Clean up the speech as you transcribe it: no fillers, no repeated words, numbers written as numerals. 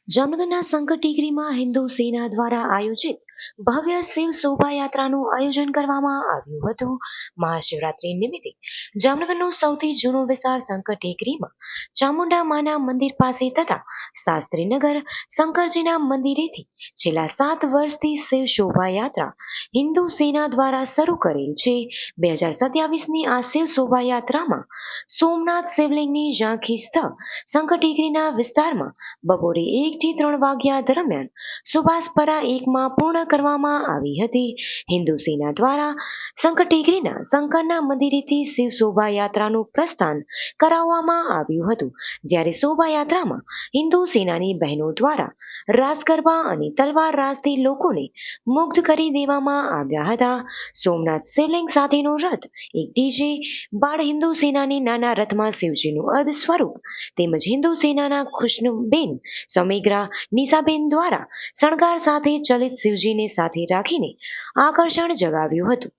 જામનગરના શંકર ટેકરીમાં હિન્દુ સેના દ્વારા આયોજિત ભવ્ય શિવ શોભાયાત્રાનું આયોજન કરવામાં આવ્યું હતું. મહાશિવરાત્રી નિમિત્તે જામનગરનો સૌથી જૂનો વિસ્તાર શંકર ટેકરીમાં ચામુંડા માના મંદિર પાસે તથા શાસ્ત્રીનગર શંકરજીના મંદિરેથી છેલ્લા 7 વર્ષથી શિવ શોભાયાત્રા હિન્દુ સેના દ્વારા શરૂ કરેલ છે. 2027ની આ શિવ શોભાયાત્રામાં સોમનાથ શિવલિંગની ઝાંખી સ્થળ શંકર ટેકરીના વિસ્તારમાં બપોરે 1 થી 3 વાગ્યા દરમિયાન સુભાષપરા 1માં પૂર્ણ કરવામાં આવી હતી. હિન્દુ સેના દ્વારા શંકર ટેકરીના શંકરના મંદિરેથી શિવ શોભાયાત્રાનું પ્રસ્થાન કરાવવામાં આવ્યું હતું, જ્યારે શોભાયાત્રામાં હિન્દુ સેનાની બહેનો દ્વારા રાસ ગરબા અને તલવાર રાજથી લોકોને મુગ્ધ કરી દેવામાં આવ્યા હતા. સોમનાથ શિવલિંગ સાથેનો રથ એક ડીજે બાળ હિન્દુ સેનાની નાના રથમાં શિવજીનું અર્ધ સ્વરૂપ તેમજ હિન્દુ સેનાના ખુશનુબેન સૌમિગ્રા નિશાબેન દ્વારા શણગાર સાથે ચલિત શિવજીને સાથે રાખીને આકર્ષણ જગાવ્યું હતું.